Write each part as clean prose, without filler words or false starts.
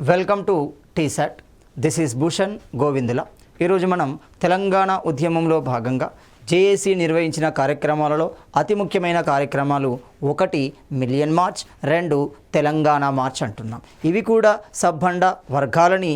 Welcome to T-SAT. This is Bhushan Govindula. ఈరోజు మనం తెలంగాణ ఉద్యమంలో భాగంగా జేఏసీ నిర్వహించిన కార్యక్రమాలలో అతి ముఖ్యమైన కార్యక్రమాలు 1 మిలియన్ మార్చ్, 2 తెలంగాణ మార్చ్ అంటున్నాం. ఇవి కూడా సబ్బండ వర్గాలని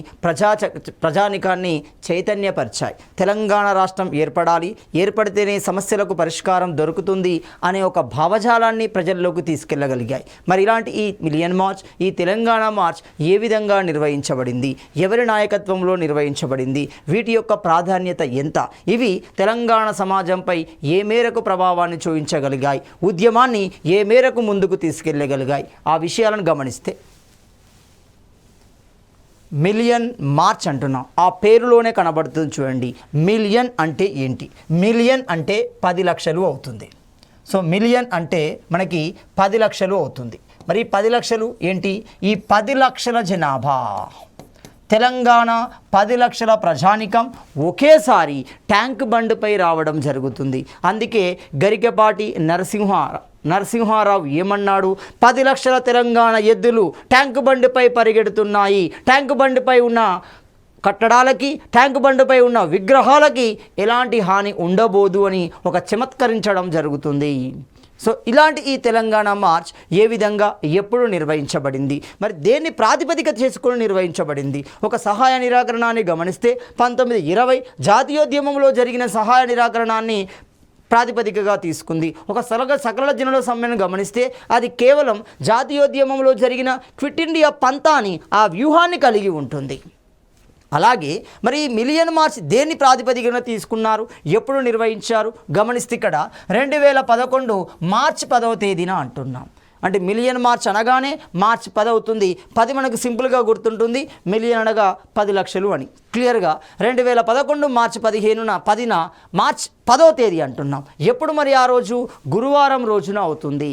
ప్రజానికాన్ని చైతన్యపరిచాయి. తెలంగాణ రాష్ట్రం ఏర్పడాలి, ఏర్పడితేనే సమస్యలకు పరిష్కారం దొరుకుతుంది అనే ఒక భావజాలాన్ని ప్రజల్లోకి తీసుకెళ్లగలిగాయి. మరి ఇలాంటి ఈ మిలియన్ మార్చ్, ఈ తెలంగాణ మార్చ్ ఏ విధంగా నిర్వహించబడింది, ఎవరి నాయకత్వంలో నిర్వహించబడింది, వీటి యొక్క ప్రాధాన్యత ఎంత, ఇవి తెలంగాణ సమాజంపై ఏ మేరకు ప్రభావాన్ని చూపించగలిగాయి, ఉద్యమాన్ని ఏ మేరకు ముందుకు తీసుకెళ్ళగలిగాయి, ఆ విషయాలను గమనిస్తే మిలియన్ మార్చ్ అంటున్నాం. ఆ పేరులోనే కనబడుతుంది చూడండి. మిలియన్ అంటే ఏంటి? మిలియన్ అంటే 10 లక్షలు అవుతుంది. సో మిలియన్ అంటే మనకి 10 లక్షలు అవుతుంది. మరి 10 లక్షలు ఏంటి? ఈ 10 లక్షల జనాభా, తెలంగాణ 10 లక్షల ప్రజానికం ఒకేసారి ట్యాంక్ బండ్పై రావడం జరుగుతుంది. అందుకే గరికపాటి నరసింహారావు ఏమన్నాడు? 10 లక్షల తెలంగాణ ఎద్దులు ట్యాంక్ బండ్పై పరిగెడుతున్నాయి, ట్యాంక్ బండ్పై ఉన్న కట్టడాలకి, ట్యాంక్ బండ్పై ఉన్న విగ్రహాలకి ఎలాంటి హాని ఉండబోదు అని ఒక చమత్కరించడం జరుగుతుంది. సో ఇలాంటి ఈ తెలంగాణ మార్చ్ ఏ విధంగా ఎప్పుడు నిర్వహించబడింది, మరి దేన్ని ప్రాతిపదిక చేసుకొని నిర్వహించబడింది? ఒక సహాయ నిరాకరణాన్ని గమనిస్తే 1920 జాతీయోద్యమంలో జరిగిన సహాయ నిరాకరణాన్ని ప్రాతిపదికగా తీసుకుంది. ఒక సకల జనుల సమ్మెను గమనిస్తే అది కేవలం జాతీయోద్యమంలో జరిగిన క్విట్ ఇండియా పంతాని, ఆ వ్యూహాన్ని కలిగి ఉంటుంది. అలాగే మరి ఈ మిలియన్ మార్చ్ దేన్ని ప్రాతిపదికన తీసుకున్నారు, ఎప్పుడు నిర్వహించారు? గమనిస్తే ఇక్కడ 2011 మార్చి 10వ తేదీన అంటున్నాం. అంటే మిలియన్ మార్చ్ అనగానే మార్చ్ 10 అవుతుంది. 10 మనకు సింపుల్గా గుర్తుంటుంది, మిలియన్ అనగా 10 లక్షలు అని క్లియర్గా 2011 మార్చి 10న మార్చ్ 10వ తేదీ అంటున్నాం. ఎప్పుడు మరి ఆ రోజు? గురువారం రోజున అవుతుంది.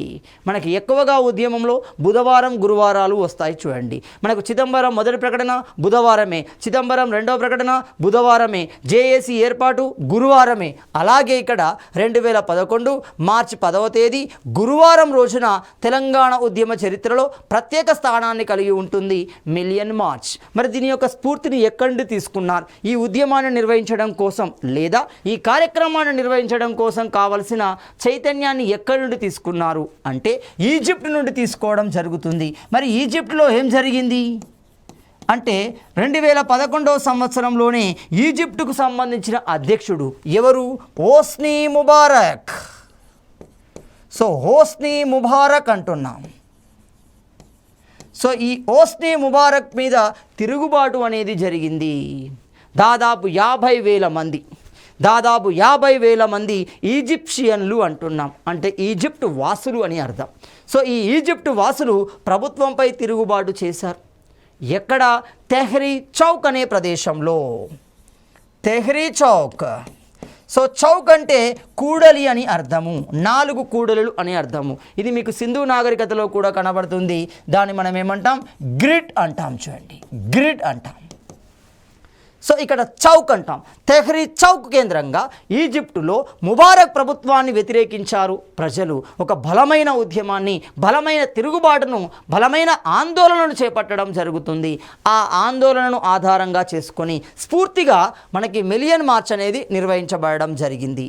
మనకి ఎక్కువగా ఉద్యమంలో బుధవారం గురువారాలు వస్తాయి చూడండి. మనకు చిదంబరం మొదటి ప్రకటన బుధవారమే, చిదంబరం రెండవ ప్రకటన బుధవారమే, జేఏసీ ఏర్పాటు గురువారమే. అలాగే ఇక్కడ 2011 మార్చి 10వ తేదీ గురువారం రోజున తెలంగాణ ఉద్యమ చరిత్రలో ప్రత్యేక స్థానాన్ని కలిగి ఉంటుంది మిలియన్ మార్చ్. మరి దీని యొక్క స్ఫూర్తిని ఎక్కడి నుండి తీసుకున్నారు? ఈ ఉద్యమాన్ని నిర్వహించడం కోసం లేదా ఈ కార్యక్రమాన్ని నిర్వహించడం కోసం కావలసిన చైతన్యాన్ని ఎక్కడి నుండి తీసుకున్నారు అంటే ఈజిప్ట్ నుండి తీసుకోవడం జరుగుతుంది. మరి ఈజిప్ట్లో ఏం జరిగింది అంటే 2011వ సంవత్సరంలోనే ఈజిప్టుకు సంబంధించిన అధ్యక్షుడు ఎవరు? హోస్నీ ముబారక్. సో హోస్నీ ముబారక్ అంటున్నాం. సో ఈ హోస్నీ ముబారక్ మీద తిరుగుబాటు అనేది జరిగింది. దాదాపు 50,000 మంది ఈజిప్షియన్లు అంటున్నాం. అంటే ఈజిప్ట్ వాసులు అని అర్థం. సో ఈ ఈజిప్ట్ వాసులు ప్రభుత్వంపై తిరుగుబాటు చేశారు. ఎక్కడ? తెహ్రీ చౌక్ అనే ప్రదేశంలో. తెహ్రీ చౌక్. సో చౌక్ అంటే కూడలి అని అర్థము, 4 కూడలులు అని అర్థము. ఇది మీకు సింధు నాగరికతలో కూడా కనబడుతుంది. దాన్ని మనం ఏమంటాం? గ్రిడ్ అంటాం. చూడండి, గ్రిడ్ అంటాం. సో ఇక్కడ చౌక్ అంటాం. తెహ్రీ చౌక్ కేంద్రంగా ఈజిప్టులో ముబారక్ ప్రభుత్వాన్ని వ్యతిరేకించారు ప్రజలు. ఒక బలమైన ఉద్యమాన్ని, బలమైన తిరుగుబాటును, బలమైన ఆందోళనను చేపట్టడం జరుగుతుంది. ఆ ఆందోళనను ఆధారంగా చేసుకొని స్ఫూర్తిగా మనకి మిలియన్ మార్చ్ అనేది నిర్వహించబడడం జరిగింది.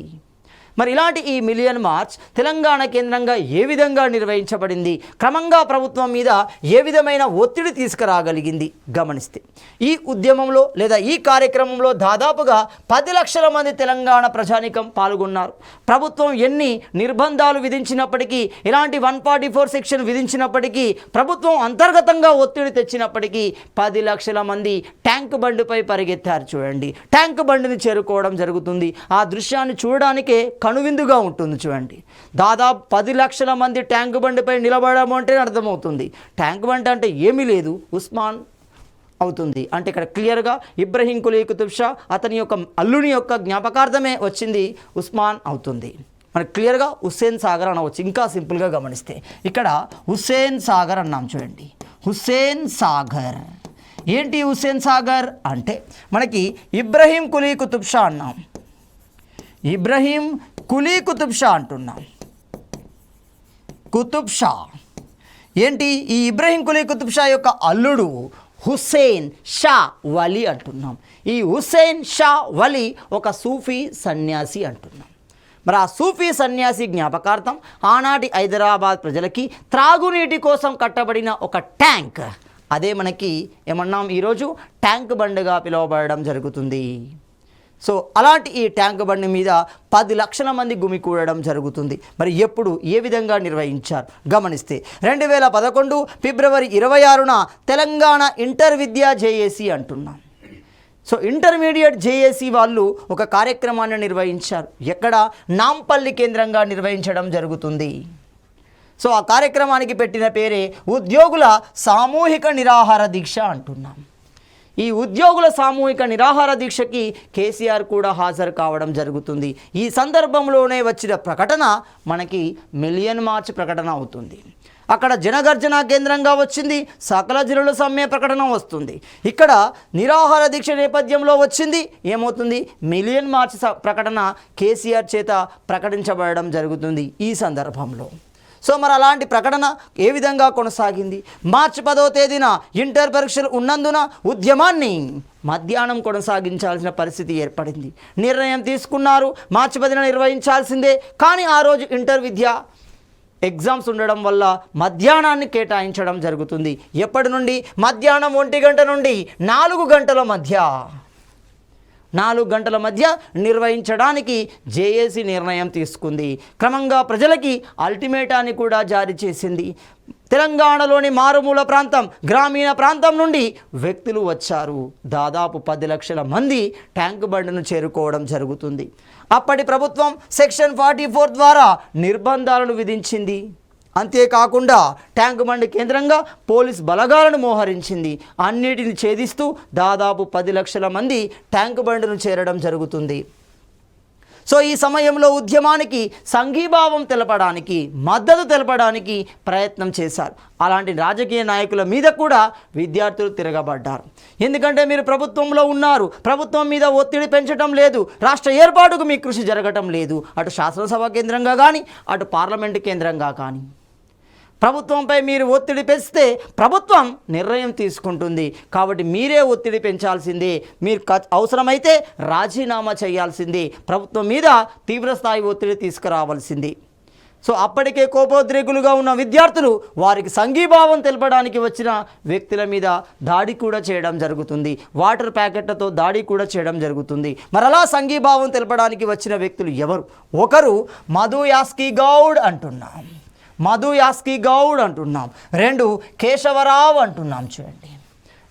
మరి ఇలాంటి ఈ మిలియన్ మార్చ్ తెలంగాణ కేంద్రంగా ఏ విధంగా నిర్వహించబడింది, క్రమంగా ప్రభుత్వం మీద ఏ విధమైన ఒత్తిడి తీసుకురాగలిగింది గమనిస్తే ఈ ఉద్యమంలో లేదా ఈ కార్యక్రమంలో దాదాపుగా 10 లక్షల మంది తెలంగాణ ప్రజానికం పాల్గొన్నారు. ప్రభుత్వం ఎన్ని నిర్బంధాలు విధించినప్పటికీ, ఇలాంటి 144 సెక్షన్ విధించినప్పటికీ, ప్రభుత్వం అంతర్గతంగా ఒత్తిడి తెచ్చినప్పటికీ 10 లక్షల మంది ట్యాంక్ బండ్పై పరిగెత్తారు. చూడండి, ట్యాంక్ బండిని చేరుకోవడం జరుగుతుంది. ఆ దృశ్యాన్ని చూడడానికే కనువిందుగా ఉంటుంది. చూడండి, దాదాపు 10 లక్షల మంది ట్యాంక్ బండిపై నిలబడడం అంటే అర్థమవుతుంది. ట్యాంక్ బండి అంటే ఏమీ లేదు, ఉస్మాన్ అవుతుంది. అంటే ఇక్కడ క్లియర్గా ఇబ్రహీం కులీ కుతుబ్ షా అతని యొక్క అల్లుని యొక్క జ్ఞాపకార్థమే వచ్చింది, ఉస్మాన్ అవుతుంది. మనకు క్లియర్గా హుస్సేన్ సాగర్ అనవచ్చు. ఇంకా సింపుల్గా గమనిస్తే ఇక్కడ హుస్సేన్ సాగర్ అన్నాం. చూడండి, హుస్సేన్ సాగర్. ఏంటి హుస్సేన్ సాగర్ అంటే మనకి ఇబ్రహీం కులీ కుతుబ్ షా అన్నాం. ఇబ్రహీం కులీ కుతుబ్ షా అంటున్నాం. కుతుబ్ షా ఏంటి? ఈ ఇబ్రహీం కులీ కుతుబ్ షా యొక్క అల్లుడు హుస్సేన్ షా వలి అంటున్నాం. ఈ హుస్సేన్ షా వలి ఒక సూఫీ సన్యాసి అంటున్నాం. మరి ఆ సూఫీ సన్యాసి జ్ఞాపకార్థం ఆనాటి హైదరాబాద్ ప్రజలకి త్రాగునీటి కోసం కట్టబడిన ఒక ట్యాంక్, అదే మనకి ఏమన్నాం ఈరోజు ట్యాంక్ బండ్గా పిలువబడడం జరుగుతుంది. సో అలాంటి ఈ ట్యాంక్ బండి మీద 10 లక్షల మంది గుమికూడడం జరుగుతుంది. మరి ఎప్పుడు ఏ విధంగా నిర్వహించారు గమనిస్తే 2011 ఫిబ్రవరి 26న తెలంగాణ ఇంటర్ విద్యా జేఏసీ అంటున్నాం. సో ఇంటర్మీడియట్ జేఏసీ వాళ్ళు ఒక కార్యక్రమాన్ని నిర్వహించారు. ఎక్కడ? నాంపల్లి కేంద్రంగా నిర్వహించడం జరుగుతుంది. సో ఆ కార్యక్రమానికి పెట్టిన పేరే ఉద్యోగుల సామూహిక నిరాహార దీక్ష అంటున్నాం. ఈ ఉద్యోగుల సామూహిక నిరాహార దీక్షకి కేసీఆర్ కూడా హాజరు కావడం జరుగుతుంది. ఈ సందర్భంలోనే వచ్చిన ప్రకటన మనకి మిలియన్ మార్చ్ ప్రకటన అవుతుంది. అక్కడ జనగర్జన కేంద్రంగా వచ్చింది, సకల జిల్లాల సమ్మె ప్రకటన వస్తుంది. ఇక్కడ నిరాహార దీక్ష నేపథ్యంలో వచ్చింది ఏమవుతుంది? మిలియన్ మార్చ్ ప్రకటన కేసీఆర్ చేత ప్రకటించబడడం జరుగుతుంది ఈ సందర్భంలో. సో మరి అలాంటి ప్రకటన ఏ విధంగా కొనసాగింది? మార్చి 10వ తేదీన ఇంటర్ పరీక్షలు ఉన్నందున ఉద్యమాన్ని మధ్యాహ్నం కొనసాగించాల్సిన పరిస్థితి ఏర్పడింది. నిర్ణయం తీసుకున్నారు, మార్చి 10న నిర్వహించాల్సిందే. కానీ ఆ రోజు ఇంటర్ విద్య ఎగ్జామ్స్ ఉండడం వల్ల మధ్యాహ్నాన్ని కేటాయించడం జరుగుతుంది. ఎప్పటి నుండి? మధ్యాహ్నం 1 గంట నుండి 4 గంటల మధ్య 4 గంటల మధ్య నిర్వహించడానికి జేఏసీ నిర్ణయం తీసుకుంది. క్రమంగా ప్రజలకి అల్టిమేటాన్ని కూడా జారీ చేసింది. తెలంగాణలోని మారుమూల ప్రాంతం, గ్రామీణ ప్రాంతం నుండి వ్యక్తులు వచ్చారు. దాదాపు 10 లక్షల మంది ట్యాంక్ బండ్ను చేరుకోవడం జరుగుతుంది. అప్పటి ప్రభుత్వం సెక్షన్ 44 ద్వారా నిర్బంధాలను విధించింది. అంతేకాకుండా ట్యాంక్ బండ్ కేంద్రంగా పోలీస్ బలగాలను మోహరించింది. అన్నిటిని ఛేదిస్తూ దాదాపు 10 లక్షల మంది ట్యాంక్ బండ్ను చేరడం జరుగుతుంది. సో ఈ సమయంలో ఉద్యమానికి సంఘీభావం తెలపడానికి, మద్దతు తెలపడానికి ప్రయత్నం చేశారు. అలాంటి రాజకీయ నాయకుల మీద కూడా విద్యార్థులు తిరగబడ్డారు. ఎందుకంటే మీరు ప్రభుత్వంలో ఉన్నారు, ప్రభుత్వం మీద ఒత్తిడి పెంచడం లేదు, రాష్ట్ర ఏర్పాటుకు మీ కృషి జరగటం లేదు. అటు శాసనసభ కేంద్రంగా కానీ, అటు పార్లమెంటు కేంద్రంగా కానీ ప్రభుత్వంపై మీరు ఒత్తిడి పెంచితే ప్రభుత్వం నిర్ణయం తీసుకుంటుంది. కాబట్టి మీరే ఒత్తిడి పెంచాల్సిందే, మీరు అవసరమైతే రాజీనామా చేయాల్సిందే, ప్రభుత్వం మీద తీవ్రస్థాయి ఒత్తిడి తీసుకురావాల్సింది. సో అప్పటికే కోపోద్రేకులుగా ఉన్న విద్యార్థులు వారికి సంఘీభావం తెలపడానికి వచ్చిన వ్యక్తుల మీద దాడి కూడా చేయడం జరుగుతుంది. వాటర్ ప్యాకెట్లతో దాడి కూడా చేయడం జరుగుతుంది. మరలా సంఘీభావం తెలపడానికి వచ్చిన వ్యక్తులు ఎవరు? ఒకరు మధు యాస్కి గౌడ్ అంటున్నాం, మధు యాస్కి గౌడ్ అంటున్నాం. 2 కేశవరావు అంటున్నాం. చూడండి,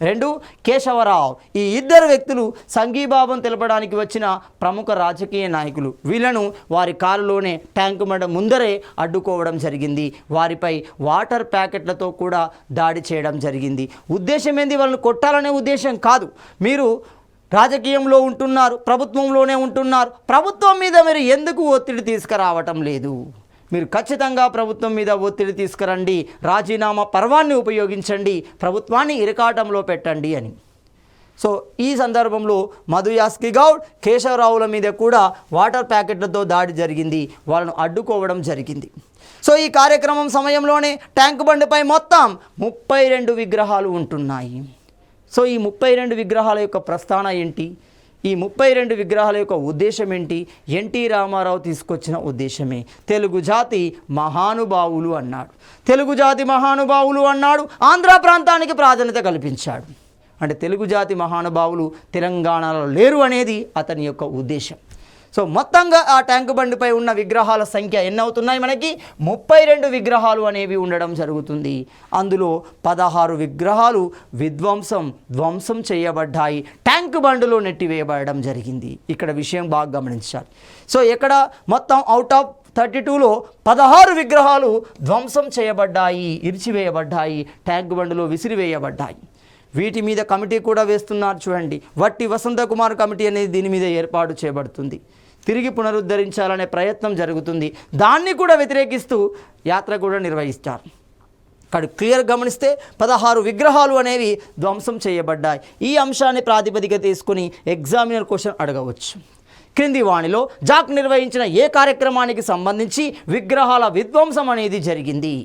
2 కేశవరావు. ఈ ఇద్దరు వ్యక్తులు సంఘీభావం తెలపడానికి వచ్చిన ప్రముఖ రాజకీయ నాయకులు. వీళ్ళను వారి కారులోనే ట్యాంకు బండ ముందరే అడ్డుకోవడం జరిగింది. వారిపై వాటర్ ప్యాకెట్లతో కూడా దాడి చేయడం జరిగింది. ఉద్దేశం ఏంది? వాళ్ళని కొట్టాలనే ఉద్దేశం కాదు. మీరు రాజకీయంలో ఉంటున్నారు, ప్రభుత్వంలోనే ఉంటున్నారు, ప్రభుత్వం మీద మీరు ఎందుకు ఒత్తిడి తీసుకురావటం లేదు? మీరు ఖచ్చితంగా ప్రభుత్వం మీద ఒత్తిడి తీసుకురండి, రాజీనామా పర్వాన్ని ఉపయోగించండి, ప్రభుత్వాన్ని ఇరకాటంలో పెట్టండి అని. సో ఈ సందర్భంలో మధు యాస్కి గౌడ్, కేశవరావుల మీద కూడా వాటర్ ప్యాకెట్లతో దాడి జరిగింది. వాళ్ళను అడ్డుకోవడం జరిగింది. సో ఈ కార్యక్రమం సమయంలోనే ట్యాంక్ బండ్పై మొత్తం 32 విగ్రహాలు ఉంటున్నాయి. సో ఈ 32 విగ్రహాల యొక్క ప్రస్థానం ఏంటి? ఈ 32 విగ్రహాల యొక్క ఉద్దేశం ఏంటి? ఎన్టీ రామారావు తీసుకొచ్చిన ఉద్దేశమే. తెలుగు జాతి మహానుభావులు అన్నాడు, తెలుగు జాతి మహానుభావులు అన్నాడు. ఆంధ్ర ప్రాంతానికి ప్రాధాన్యత కల్పించాడు. అంటే తెలుగు జాతి మహానుభావులు తెలంగాణలో లేరు అనేది అతని యొక్క ఉద్దేశం. సో మొత్తంగా ఆ ట్యాంక్ బండిపై ఉన్న విగ్రహాల సంఖ్య ఎన్ని అవుతున్నాయి? మనకి 32 విగ్రహాలు అనేవి ఉండడం జరుగుతుంది. అందులో 16 విగ్రహాలు ధ్వంసం చేయబడ్డాయి, ట్యాంక్ బండిలో నెట్టివేయబడడం జరిగింది. ఇక్కడ విషయం బాగా గమనించాలి. సో ఇక్కడ మొత్తం అవుట్ ఆఫ్ 32లో 16 విగ్రహాలు ధ్వంసం చేయబడ్డాయి, ఇరిచివేయబడ్డాయి, ట్యాంక్ బండిలో విసిరివేయబడ్డాయి. వీటి మీద కమిటీ కూడా వేస్తున్నారు. చూడండి, వట్టి వసంతకుమార్ కమిటీ అనేది దీని మీద ఏర్పాటు చేయబడుతుంది. తిరిగి పునరుద్ధరించాలనే ప్రయత్నం జరుగుతుంది. దాన్ని కూడా వ్యతిరేకిస్తూ యాత్ర కూడా నిర్వహిస్తారు. ఇక్కడ క్లియర్ గమనిస్తే 16 విగ్రహాలు అనేవి ధ్వంసం చేయబడ్డాయి. ఈ అంశాన్ని ప్రాతిపదిక తీసుకుని ఎగ్జామినర్ క్వశ్చన్ అడగవచ్చు. క్రింది వాణిలో జాక్ నిర్వహించిన ఏ కార్యక్రమానికి సంబంధించి విగ్రహాల విధ్వంసం అనేది జరిగింది?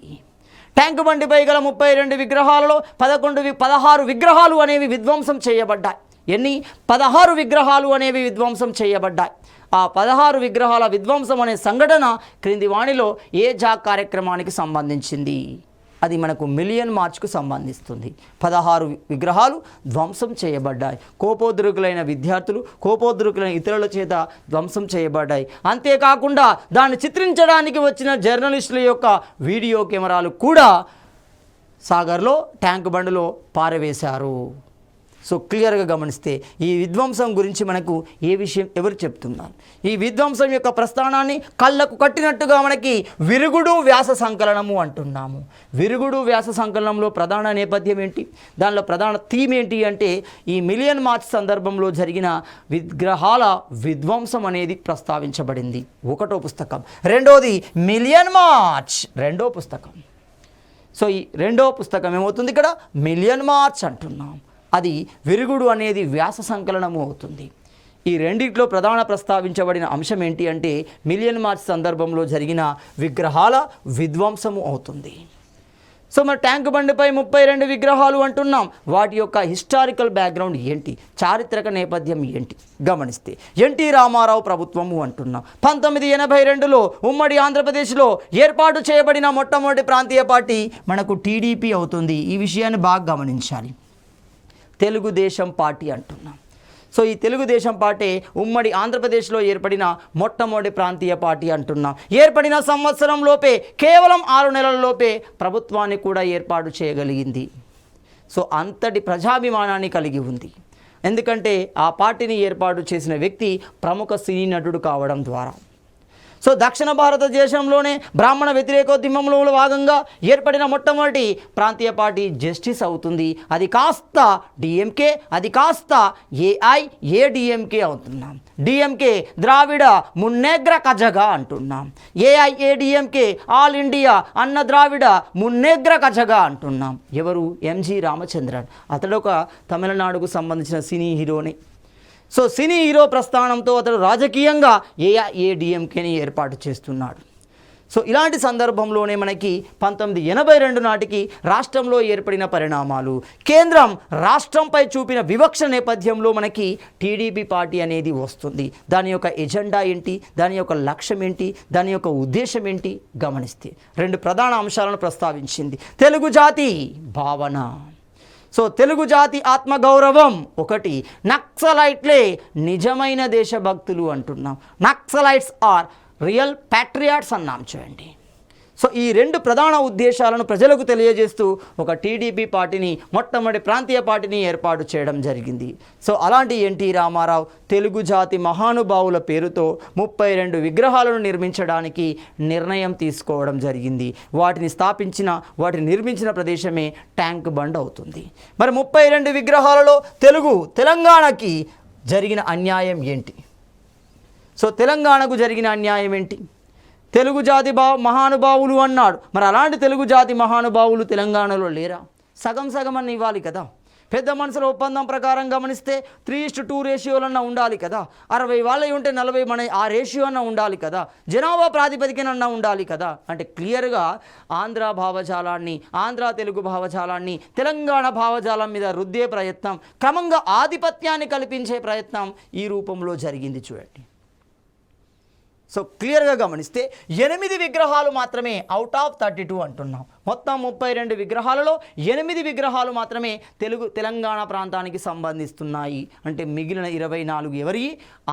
ట్యాంక్ బండిపై గల 32 విగ్రహాలలో 16 విగ్రహాలు అనేవి విధ్వంసం చేయబడ్డాయి. ఎన్ని? 16 విగ్రహాలు అనేవి విధ్వంసం చేయబడ్డాయి. ఆ 16 విగ్రహాల విధ్వంసం అనే సంఘటన క్రింది వాణిలో ఏ జాగ్ కార్యక్రమానికి సంబంధించింది? అది మనకు మిలియన్ మార్చ్కు సంబంధిస్తుంది. 16 విగ్రహాలు ధ్వంసం చేయబడ్డాయి. కోపోద్రికులైన విద్యార్థులు, కోపోద్రికులైన ఇతరుల చేత ధ్వంసం చేయబడ్డాయి. అంతేకాకుండా దాన్ని చిత్రించడానికి వచ్చిన జర్నలిస్టుల యొక్క వీడియో కెమెరాలు కూడా సాగర్లో ట్యాంక్ బండ్లో పారవేశారు. సో క్లియర్గా గమనిస్తే ఈ విధ్వంసం గురించి మనకు ఏ విషయం ఎవరు చెప్తున్నారు? ఈ విధ్వంసం యొక్క ప్రస్థానాన్ని కళ్ళకు కట్టినట్టుగా మనకి విరుగుడు వ్యాస సంకలనము అంటున్నాము. విరుగుడు వ్యాస సంకలనంలో ప్రధాన నేపథ్యం ఏంటి? దానిలో ప్రధాన థీమ్ ఏంటి అంటే ఈ మిలియన్ మార్చ్ సందర్భంలో జరిగిన విగ్రహాల విధ్వంసం అనేది ప్రస్తావించబడింది. ఒకటో పుస్తకం. రెండోది మిలియన్ మార్చ్, రెండో పుస్తకం. సో ఈ రెండో పుస్తకం ఏమవుతుంది? ఇక్కడ మిలియన్ మార్చ్ అంటున్నాం. అది విరుగుడు అనేది వ్యాస సంకలనము అవుతుంది. ఈ రెండిట్లో ప్రధాన ప్రస్తావించబడిన అంశం ఏంటి అంటే మిలియన్ మార్చ్ సందర్భంలో జరిగిన విగ్రహాల విధ్వంసము అవుతుంది. సో మన ట్యాంక్ బండిపై 32 విగ్రహాలు అంటున్నాం. వాటి యొక్క హిస్టారికల్ బ్యాక్గ్రౌండ్ ఏంటి? చారిత్రక నేపథ్యం ఏంటి? గమనిస్తే ఎన్టీ రామారావు ప్రభుత్వము అంటున్నాం. 1982లో ఉమ్మడి ఆంధ్రప్రదేశ్లో ఏర్పాటు చేయబడిన మొట్టమొదటి ప్రాంతీయ పార్టీ మనకు టీడీపీ అవుతుంది. ఈ విషయాన్ని బాగా గమనించాలి. తెలుగుదేశం పార్టీ అంటున్నాం. సో ఈ తెలుగుదేశం పార్టీ ఉమ్మడి ఆంధ్రప్రదేశ్లో ఏర్పడిన మొట్టమొదటి ప్రాంతీయ పార్టీ అంటున్నాం. ఏర్పడిన సంవత్సరం లోపే, కేవలం 6 నెలల లోపే ప్రభుత్వాన్ని కూడా ఏర్పాటు చేయగలిగింది. సో అంతటి ప్రజాభిమానాన్ని కలిగి ఉంది. ఎందుకంటే ఆ పార్టీని ఏర్పాటు చేసిన వ్యక్తి ప్రముఖ సినీ నటుడు కావడం ద్వారా. సో దక్షిణ భారతదేశంలోనే బ్రాహ్మణ వ్యతిరేకోద్యమంలో భాగంగా ఏర్పడిన మొట్టమొదటి ప్రాంతీయ పార్టీ జస్టిస్ అవుతుంది. అది కాస్త డిఎంకే, అది కాస్త ఏఐఏడిఎంకే అవుతున్నాం. డిఎంకే ద్రావిడ మున్నేగ్ర కజగా అంటున్నాం. ఏఐఏడిఎంకే ఆల్ ఇండియా అన్న ద్రావిడ మున్నేగ్ర కజగా అంటున్నాం. ఎవరు? ఎంజి రామచంద్రన్. అతడు ఒక తమిళనాడుకు సంబంధించిన సినీ హీరోని. సో సినీ హీరో ప్రస్థానంతో అతడు రాజకీయంగా ఏఐఏడిఎంకేని ఏర్పాటు చేస్తున్నాడు. సో ఇలాంటి సందర్భంలోనే మనకి 1982 నాటికి రాష్ట్రంలో ఏర్పడిన పరిణామాలు, కేంద్రం రాష్ట్రంపై చూపిన వివక్ష నేపథ్యంలో మనకి టీడీపీ పార్టీ అనేది వస్తుంది. దాని యొక్క ఎజెండా ఏంటి? దాని యొక్క లక్ష్యం ఏంటి? దాని యొక్క ఉద్దేశం ఏంటి? గమనిస్తే 2 ప్రధాన అంశాలను ప్రస్తావించింది. తెలుగు జాతి భావన. సో తెలుగు జాతి ఆత్మగౌరవం ఒకటి. నక్సలైట్లే నిజమైన దేశభక్తులు అంటున్నాం. నక్సలైట్స్ ఆర్ రియల్ ప్యాట్రియాట్స్ అన్నాం. చూడండి. సో ఈ 2 ప్రధాన ఉద్దేశాలను ప్రజలకు తెలియజేస్తూ ఒక టీడీపీ పార్టీని, మొట్టమొదటి ప్రాంతీయ పార్టీని ఏర్పాటు చేయడం జరిగింది. సో అలాంటి ఎన్టీ రామారావు తెలుగు జాతి మహానుభావుల పేరుతో 32 విగ్రహాలను నిర్మించడానికి నిర్ణయం తీసుకోవడం జరిగింది. వాటిని నిర్మించిన ప్రదేశమే ట్యాంక్ బండ్ అవుతుంది. మరి 32 విగ్రహాలలో తెలంగాణకి జరిగిన అన్యాయం ఏంటి? సో తెలంగాణకు జరిగిన అన్యాయం ఏంటి? తెలుగు జాతి మహానుభావులు అన్నాడు. మరి అలాంటి తెలుగు జాతి మహానుభావులు తెలంగాణలో లేరా? సగం సగం అని ఇవ్వాలి కదా. పెద్ద మనుషుల ఒప్పందం ప్రకారం గమనిస్తే 3:2 రేషియోలన్నా ఉండాలి కదా. 60 వాళ్ళవి ఉంటే 40 మన ఆ రేషియో అన్నా ఉండాలి కదా. జనాభా ప్రాతిపదికనన్నా ఉండాలి కదా. అంటే క్లియర్గా ఆంధ్ర భావజాలాన్ని, ఆంధ్ర తెలుగు భావజాలాన్ని తెలంగాణ భావజాలం మీద రుద్దే ప్రయత్నం, క్రమంగా ఆధిపత్యాన్ని కల్పించే ప్రయత్నం ఈ రూపంలో జరిగింది. చూడండి. సో క్లియర్గా గమనిస్తే 8 విగ్రహాలు మాత్రమే అవుట్ ఆఫ్ 32 అంటున్నాం. మొత్తం 32 విగ్రహాలలో 8 విగ్రహాలు మాత్రమే తెలంగాణ ప్రాంతానికి సంబంధిస్తున్నాయి. అంటే మిగిలిన 24 ఎవరి?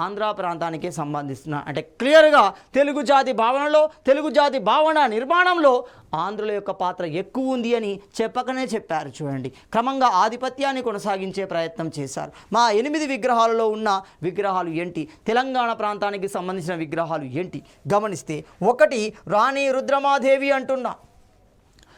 ఆంధ్ర ప్రాంతానికే సంబంధిస్తున్నాయి. అంటే క్లియర్గా తెలుగు జాతి భావనలో, తెలుగు జాతి భావన నిర్మాణంలో ఆంధ్రుల యొక్క పాత్ర ఎక్కువ ఉంది అని చెప్పకనే చెప్పారు. చూడండి. క్రమంగా ఆధిపత్యాన్ని కొనసాగించే ప్రయత్నం చేశారు. మా 8 విగ్రహాలలో ఉన్న విగ్రహాలు ఏంటి? తెలంగాణ ప్రాంతానికి సంబంధించిన విగ్రహాలు ఏంటి? గమనిస్తే 1 రాణి రుద్రమాదేవి అంటున్నా.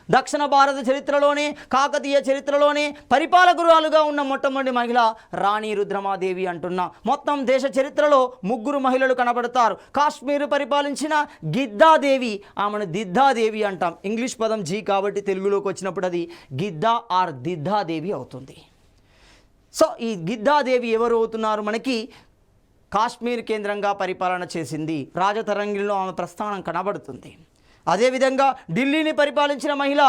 దక్షిణ భారత చరిత్రలోనే, కాకతీయ చరిత్రలోనే పరిపాలకురాలుగా ఉన్న మొట్టమొదటి మహిళ రాణి రుద్రమాదేవి అంటున్నా. మొత్తం దేశ చరిత్రలో 3 మహిళలు కనబడతారు. కాశ్మీర్ పరిపాలించిన గిద్దాదేవి, ఆమెను దిద్దాదేవి అంటాం. ఇంగ్లీష్ పదం జీ కాబట్టి తెలుగులోకి వచ్చినప్పుడు అది గిద్దా ఆర్ దిద్దాదేవి అవుతుంది. సో ఈ గిద్దాదేవి ఎవరు అవుతున్నారు? మనకి కాశ్మీర్ కేంద్రంగా పరిపాలన చేసింది. రాజతరంగిలో ఆమె ప్రస్థానం కనబడుతుంది. అదేవిధంగా ఢిల్లీని పరిపాలించిన మహిళ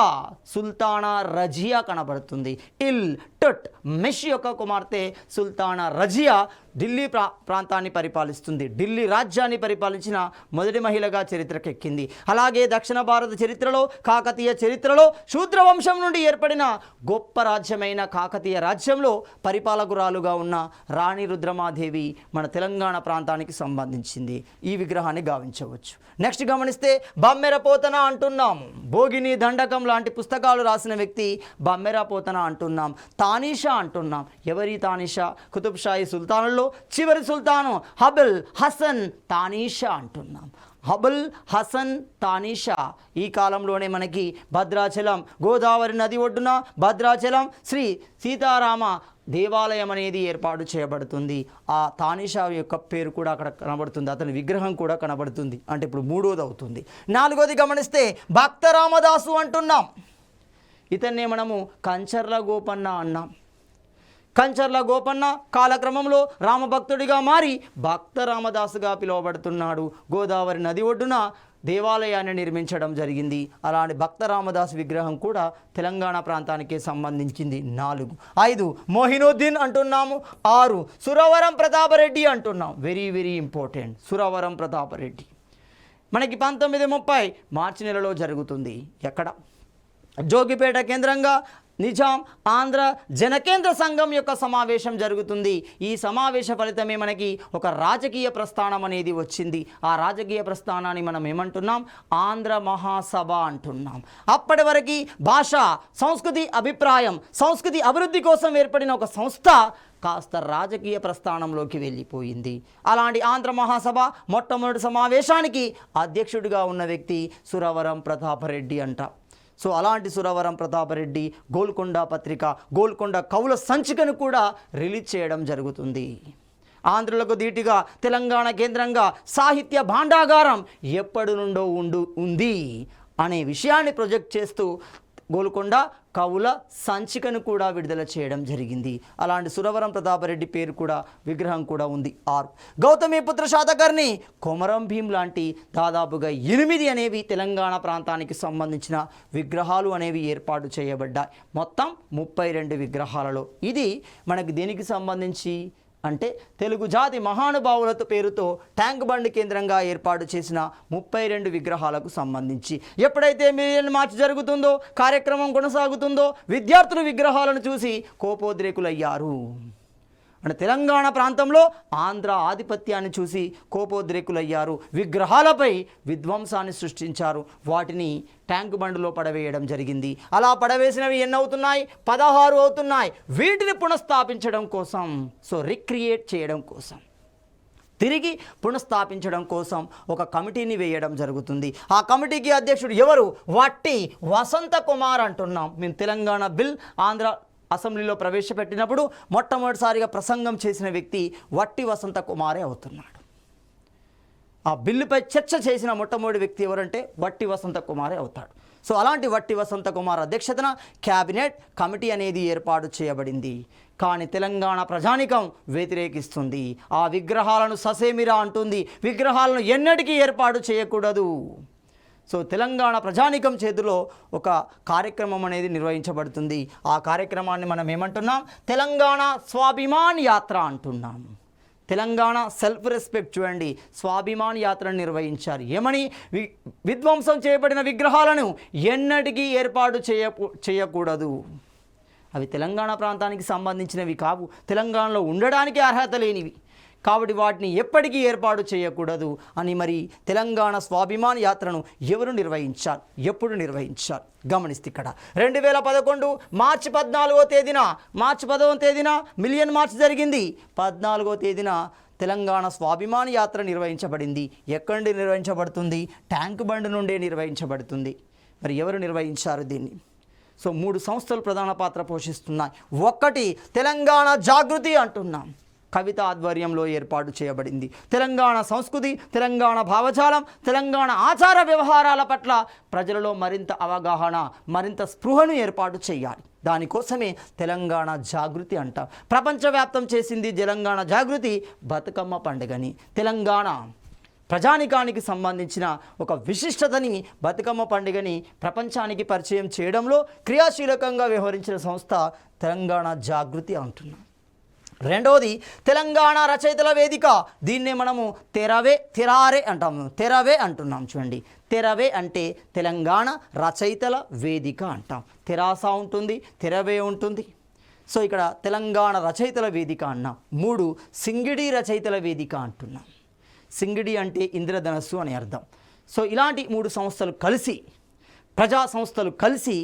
సుల్తానా రజియా కనబడుతుంది. ఇల్ టుట్ మెష్ యొక్క కుమార్తె సుల్తానా రజియా ఢిల్లీ ప్రాంతాన్ని పరిపాలిస్తుంది. ఢిల్లీ రాజ్యాన్ని పరిపాలించిన మొదటి మహిళగా చరిత్రకెక్కింది. అలాగే దక్షిణ భారత చరిత్రలో, కాకతీయ చరిత్రలో శూద్ర వంశం నుండి ఏర్పడిన గొప్ప రాజ్యమైన కాకతీయ రాజ్యంలో పరిపాలకురాలుగా ఉన్న రాణి రుద్రమాదేవి మన తెలంగాణ ప్రాంతానికి సంబంధించింది. ఈ విగ్రహాన్ని గావించవచ్చు. నెక్స్ట్ గమనిస్తే బమ్మెర పోతన అంటున్నాం. భోగిని, దండకం లాంటి పుస్తకాలు రాసిన వ్యక్తి బమ్మెర పోతన అంటున్నాం. తానీషా అంటున్నాం. ఎవరి తానీషా? కుతుబ్ షాహీ సుల్తానుల్లో చివరి సుల్తాను హబుల్ హసన్ తానీషా అంటున్నాం. హబుల్ హసన్ తానీషా ఈ కాలంలోనే మనకి భద్రాచలం, గోదావరి నది ఒడ్డున భద్రాచలం శ్రీ సీతారామ దేవాలయం అనేది ఏర్పాటు చేయబడుతుంది. ఆ తానీషా యొక్క పేరు కూడా అక్కడ కనబడుతుంది. అతని విగ్రహం కూడా కనబడుతుంది. అంటే ఇప్పుడు మూడోది అవుతుంది. నాలుగోది గమనిస్తే భక్త రామదాసు అంటున్నాం. ఇతన్నే మనము కంచర్ల గోపన్న అన్నాం. కంచర్ల గోపన్న కాలక్రమంలో రామభక్తుడిగా మారి భక్త రామదాసుగా పిలువబడుతున్నాడు. గోదావరి నది ఒడ్డున దేవాలయాన్ని నిర్మించడం జరిగింది. అలాంటి భక్త రామదాసు విగ్రహం కూడా తెలంగాణ ప్రాంతానికి సంబంధించింది. 4. 5 మోహినుద్దీన్ అంటున్నాము. 6 సురవరం ప్రతాపరెడ్డి అంటున్నాం. Very very important. Suravaram Pratapa Reddy మనకి 1930 మార్చి నెలలో జరుగుతుంది. ఎక్కడ? జోగిపేట కేంద్రంగా నిజాం ఆంధ్ర జనకేంద్ర సంఘం యొక్క సమావేశం జరుగుతుంది. ఈ సమావేశ ఫలితమే మనకి ఒక రాజకీయ ప్రస్థానం అనేది వచ్చింది. ఆ రాజకీయ ప్రస్థానాన్ని మనం ఏమంటున్నాం? ఆంధ్ర మహాసభ అంటున్నాం. అప్పటి వరకు భాష, సంస్కృతి, అభిప్రాయం, సంస్కృతి అభివృద్ధి కోసం ఏర్పడిన ఒక సంస్థ కాస్త రాజకీయ ప్రస్థానంలోకి వెళ్ళిపోయింది. అలాంటి ఆంధ్ర మహాసభ మొట్టమొదటి సమావేశానికి అధ్యక్షుడిగా ఉన్న వ్యక్తి సురవరం ప్రతాపరెడ్డి అంట. సో అలాంటి సురవరం ప్రతాపరెడ్డి గోల్కొండ పత్రిక, గోల్కొండ కవుల సంచికను కూడా రిలీజ్ చేయడం జరుగుతుంది. ఆంధ్రులకు ధీటుగా తెలంగాణ కేంద్రంగా సాహిత్య భాండాగారం ఎప్పటి నుండో ఉంది అనే విషయాన్ని ప్రొజెక్ట్ చేస్తూ గోల్కొండ కవుల సంచికను కూడా విడుదల చేయడం జరిగింది. అలాంటి సురవరం ప్రతాపరెడ్డి పేరు కూడా, విగ్రహం కూడా ఉంది. 6 గౌతమిపుత్ర శాతకర్ణి, కొమరం భీం లాంటి దాదాపుగా 8 అనేవి తెలంగాణ ప్రాంతానికి సంబంధించిన విగ్రహాలు అనేవి ఏర్పాటు చేయబడ్డాయి. మొత్తం 32 విగ్రహాలలో. ఇది మనకి దేనికి సంబంధించి అంటే తెలుగు జాతి మహానుభావులతో పేరుతో ట్యాంక్ బండ్ కేంద్రంగా ఏర్పాటు చేసిన 32 విగ్రహాలకు సంబంధించి. ఎప్పుడైతే మిలియన్ మార్చ్ జరుగుతుందో, కార్యక్రమం కొనసాగుతుందో, విద్యార్థులు విగ్రహాలను చూసి కోపోద్రేకులయ్యారు. అంటే తెలంగాణ ప్రాంతంలో ఆంధ్ర ఆధిపత్యాన్ని చూసి కోపోద్రేకులయ్యారు. విగ్రహాలపై విధ్వంసాన్ని సృష్టించారు. వాటిని ట్యాంక్ బండ్లో పడవేయడం జరిగింది. అలా పడవేసినవి ఎన్ని అవుతున్నాయి? 16 అవుతున్నాయి. వీటిని పునఃస్థాపించడం కోసం, రిక్రియేట్ చేయడం కోసం, తిరిగి పునఃస్థాపించడం కోసం ఒక కమిటీని వేయడం జరుగుతుంది. ఆ కమిటీకి అధ్యక్షుడు ఎవరు? వట్టి వసంత కుమార్ అంటున్నాం. మేము తెలంగాణ బిల్ ఆంధ్ర అసెంబ్లీలో ప్రవేశపెట్టినప్పుడు మొట్టమొదటిసారిగా ప్రసంగం చేసిన వ్యక్తి వట్టి వసంత కుమారే అవుతున్నాడు. ఆ బిల్లుపై చర్చ చేసిన మొట్టమొదటి వ్యక్తి ఎవరంటే వట్టి వసంత కుమారే అవుతాడు. సో అలాంటి వట్టి వసంత కుమార్ అధ్యక్షతన క్యాబినెట్ కమిటీ అనేది ఏర్పాటు చేయబడింది. కానీ తెలంగాణ ప్రజానికం వ్యతిరేకిస్తుంది. ఆ విగ్రహాలను ససేమిరా అంటుంది. విగ్రహాలను ఎన్నటికీ ఏర్పాటు చేయకూడదు. సో తెలంగాణ ప్రజానికం చేతిలో ఒక కార్యక్రమం అనేది నిర్వహించబడుతుంది. ఆ కార్యక్రమాన్ని మనం ఏమంటున్నాం? తెలంగాణ స్వాభిమాన్ యాత్ర అంటున్నాం. తెలంగాణ సెల్ఫ్ రెస్పెక్ట్ చూడండి, స్వాభిమాన్ యాత్రను నిర్వహించారు. ఏమని? విధ్వంసం చేయబడిన విగ్రహాలను ఎన్నటికీ ఏర్పాటు చేయకూడదు. అవి తెలంగాణ ప్రాంతానికి సంబంధించినవి కావు, తెలంగాణలో ఉండడానికి అర్హత లేనివి కాబట్టి వాటిని ఎప్పటికీ ఏర్పాటు చేయకూడదు అని మరి తెలంగాణ స్వాభిమాన్ యాత్రను ఎవరు నిర్వహించారు, ఎప్పుడు నిర్వహించారు గమనిస్తే ఇక్కడ 2011 మార్చి 14వ తేదీన, మార్చి 10వ తేదీన మిలియన్ మార్చ్ జరిగింది. 14వ తేదీన తెలంగాణ స్వాభిమాన్ యాత్ర నిర్వహించబడింది. ఎక్కడి నుండి నిర్వహించబడుతుంది? ట్యాంక్ బండ్ నుండే నిర్వహించబడుతుంది. మరి ఎవరు నిర్వహించారు దీన్ని? సో 3 సంస్థలు ప్రధాన పాత్ర పోషిస్తున్నాయి. ఒకటి తెలంగాణ జాగృతి అంటున్నాం, కవిత ఆధ్వర్యంలో ఏర్పాటు చేయబడింది. తెలంగాణ సంస్కృతి, తెలంగాణ భావజాలం, తెలంగాణ ఆచార వ్యవహారాల పట్ల ప్రజలలో మరింత అవగాహన, మరింత స్పృహను ఏర్పాటు చేయాలి. దానికోసమే తెలంగాణ జాగృతి అంటాం. ప్రపంచవ్యాప్తం చేసింది తెలంగాణ జాగృతి బతుకమ్మ పండుగని. తెలంగాణ ప్రజానికానికి సంబంధించిన ఒక విశిష్టతని బతుకమ్మ పండుగని ప్రపంచానికి పరిచయం చేయడంలో క్రియాశీలకంగా వ్యవహరించిన సంస్థ తెలంగాణ జాగృతి అంటున్నాం. రెండవది తెలంగాణ రచయితల వేదిక. దీన్నే మనము తెరారే అంటాము, తెరవే అంటున్నాం. చూడండి, తెరవే అంటే తెలంగాణ రచయితల వేదిక అంటాం. తెరాస ఉంటుంది, తెరవే ఉంటుంది. సో ఇక్కడ తెలంగాణ రచయితల వేదిక అన్నాం. 3 సింగిడి రచయితల వేదిక అంటున్నాం. సింగిడి అంటే ఇంద్రధనస్సు అని అర్థం. సో ఇలాంటి 3 సంస్థలు కలిసి, ప్రజా సంస్థలు కలిసి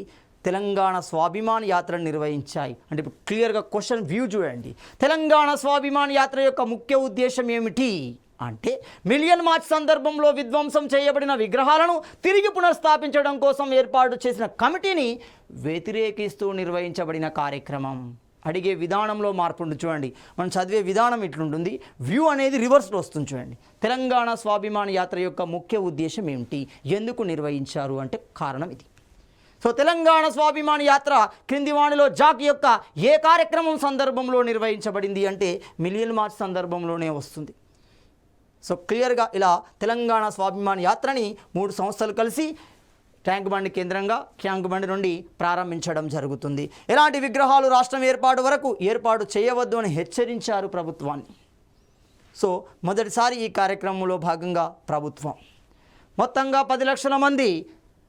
తెలంగాణ స్వాభిమాన యాత్రను నిర్వహించాయి. అంటే ఇప్పుడు క్లియర్గా క్వశ్చన్ వ్యూ చూడండి. తెలంగాణ స్వాభిమాన యాత్ర యొక్క ముఖ్య ఉద్దేశం ఏమిటి అంటే మిలియన్ మార్చ్ సందర్భంలో విధ్వంసం చేయబడిన విగ్రహాలను తిరిగి పునఃస్థాపించడం కోసం ఏర్పాటు చేసిన కమిటీని వ్యతిరేకిస్తూ నిర్వహించబడిన కార్యక్రమం. అడిగే విధానంలో మార్పు ఉంటుంది. చూడండి, మనం చదివే విధానం ఇట్లుంటుంది, వ్యూ అనేది రివర్స్లో వస్తుంది. చూడండి, తెలంగాణ స్వాభిమాన యాత్ర యొక్క ముఖ్య ఉద్దేశం ఏమిటి, ఎందుకు నిర్వహించారు అంటే కారణం ఇది. సో తెలంగాణ స్వాభిమాన యాత్ర క్రింది వాణిలో జాక్ యొక్క ఏ కార్యక్రమం సందర్భంలో నిర్వహించబడింది అంటే మిలియన్ మార్చ్ సందర్భంలోనే వస్తుంది. సో క్లియర్గా ఇలా తెలంగాణ స్వాభిమాన యాత్రని 3 సంస్థలు కలిసి ట్యాంక్ బండ్ కేంద్రంగా ట్యాంక్ బండ్ నుండి ప్రారంభించడం జరుగుతుంది. ఎలాంటి విగ్రహాలు రాష్ట్రం ఏర్పాటు వరకు ఏర్పాటు చేయవద్దు అని హెచ్చరించారు ప్రభుత్వాన్ని. సో మొదటిసారి ఈ కార్యక్రమంలో భాగంగా ప్రభుత్వం మొత్తంగా 10 లక్షల మంది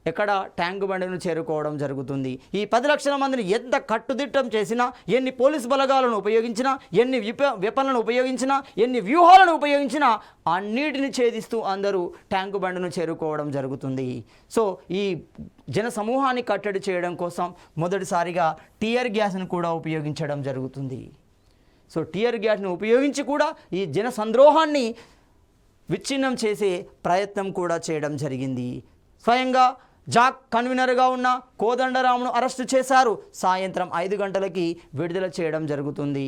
ఎక్కడ ట్యాంక్ బండ్ను చేరుకోవడం జరుగుతుంది. ఈ 10 లక్షల మందిని ఎంత కట్టుదిట్టం చేసినా, ఎన్ని పోలీస్ బలగాలను ఉపయోగించినా, ఎన్ని వెపన్లను ఉపయోగించినా, ఎన్ని వ్యూహాలను ఉపయోగించినా అన్నిటిని ఛేదిస్తూ అందరూ ట్యాంక్ బండ్ను చేరుకోవడం జరుగుతుంది. సో ఈ జన సమూహాన్ని కట్టడి చేయడం కోసం మొదటిసారిగా టియర్ గ్యాస్ను కూడా ఉపయోగించడం జరుగుతుంది. సో టియర్ గ్యాస్ను ఉపయోగించి కూడా ఈ జన సంద్రోహాన్ని విచ్ఛిన్నం చేసే ప్రయత్నం కూడా చేయడం జరిగింది. స్వయంగా జాక్ కన్వీనర్గా ఉన్న కోదండరామును అరెస్టు చేశారు. సాయంత్రం 5 గంటలకి విడుదల చేయడం జరుగుతుంది.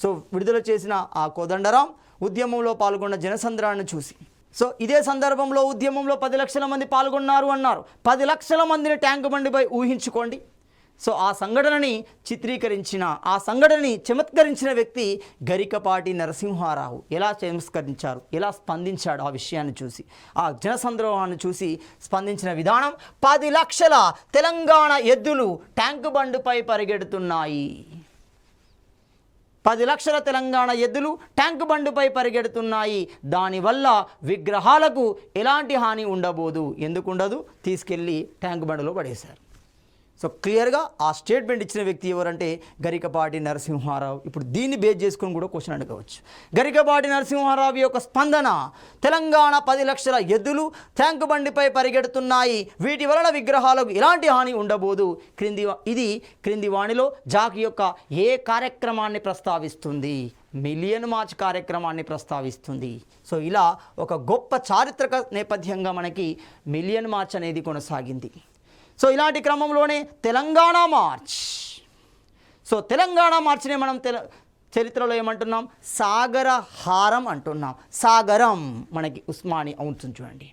సో విడుదల చేసిన ఆ కోదండరాం ఉద్యమంలో పాల్గొన్న జనసంద్రాన్ని చూసి, సో ఇదే సందర్భంలో ఉద్యమంలో 10 లక్షల మంది పాల్గొన్నారు అన్నారు. 10 లక్షల మందిని ట్యాంక్ బండిపై ఊహించుకోండి. సో ఆ సంఘటనని చిత్రీకరించిన, ఆ సంఘటనని చమత్కరించిన వ్యక్తి గరికపాటి నరసింహారావు. ఎలా చమత్కరించారు, ఎలా స్పందించాడు ఆ విషయాన్ని చూసి, ఆ జనసంద్రోహాన్ని చూసి స్పందించిన విధానం, 10 లక్షల తెలంగాణ ఎద్దులు ట్యాంక్ బండ్పై పరిగెడుతున్నాయి. 10 లక్షల తెలంగాణ ఎద్దులు ట్యాంక్ బండ్పై పరిగెడుతున్నాయి. దానివల్ల విగ్రహాలకు ఎలాంటి హాని ఉండబోదు. ఎందుకు ఉండదు? తీసుకెళ్ళి ట్యాంక్ బండ్లో పడేశారు. సో క్లియర్గా ఆ స్టేట్మెంట్ ఇచ్చిన వ్యక్తి ఎవరంటే గరికపాటి నరసింహారావు. ఇప్పుడు దీన్ని బేస్ చేసుకొని కూడా క్వశ్చన్ అడగవచ్చు. గరికపాటి నరసింహారావు యొక్క స్పందన, తెలంగాణ 10 లక్షల ఎద్దులు ట్యాంక్ బండిపై పరిగెడుతున్నాయి, వీటి వలన విగ్రహాలకు ఎలాంటి హాని ఉండబోదు. క్రింది వాణిలో జాక్ యొక్క ఏ కార్యక్రమాన్ని ప్రస్తావిస్తుంది? మిలియన్ మార్చ్ కార్యక్రమాన్ని ప్రస్తావిస్తుంది. సో ఇలా ఒక గొప్ప చారిత్రక నేపథ్యంగా మనకి మిలియన్ మార్చ్ అనేది కొనసాగింది. సో ఇలాంటి క్రమంలోనే తెలంగాణ మార్చ్. సో తెలంగాణ మార్చిని మనం చరిత్రలో ఏమంటున్నాం? సాగర హారం అంటున్నాం. సాగరం మనకి ఉస్మాని అవుతుంది. చూడండి,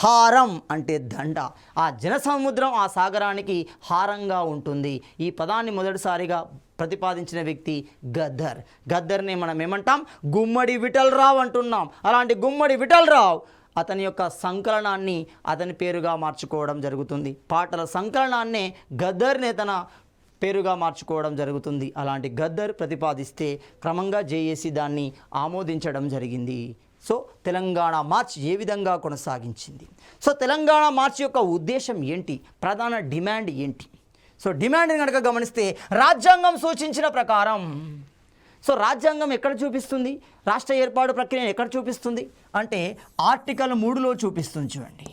హారం అంటే దండ. ఆ జనసముద్రం ఆ సాగరానికి హారంగా ఉంటుంది. ఈ పదాన్ని మొదటిసారిగా ప్రతిపాదించిన వ్యక్తి గద్దర్. గద్దర్ని మనం ఏమంటాం? గుమ్మడి విఠలరావు అంటున్నాం. అలాంటి గుమ్మడి విఠలరావు అతని యొక్క సంకలనాన్ని అతని పేరుగా మార్చుకోవడం జరుగుతుంది. పాటల సంకలనాన్నే గద్దర్నే తన పేరుగా మార్చుకోవడం జరుగుతుంది. అలాంటి గద్దర్ ప్రతిపాదిస్తే క్రమంగా జేఏసీ దాన్ని ఆమోదించడం జరిగింది. సో తెలంగాణ మార్చ్ ఏ విధంగా కొనసాగించింది? సో తెలంగాణ మార్చ్ యొక్క ఉద్దేశం ఏంటి? ప్రధాన డిమాండ్ ఏంటి? సో డిమాండ్ని కనుక గమనిస్తే రాజ్యాంగం సూచించిన ప్రకారం, సో రాజ్యాంగం ఎక్కడ చూపిస్తుంది? రాష్ట్ర ఏర్పాటు ప్రక్రియను ఎక్కడ చూపిస్తుంది అంటే ఆర్టికల్ 3లో చూపిస్తుంది. చూడండి,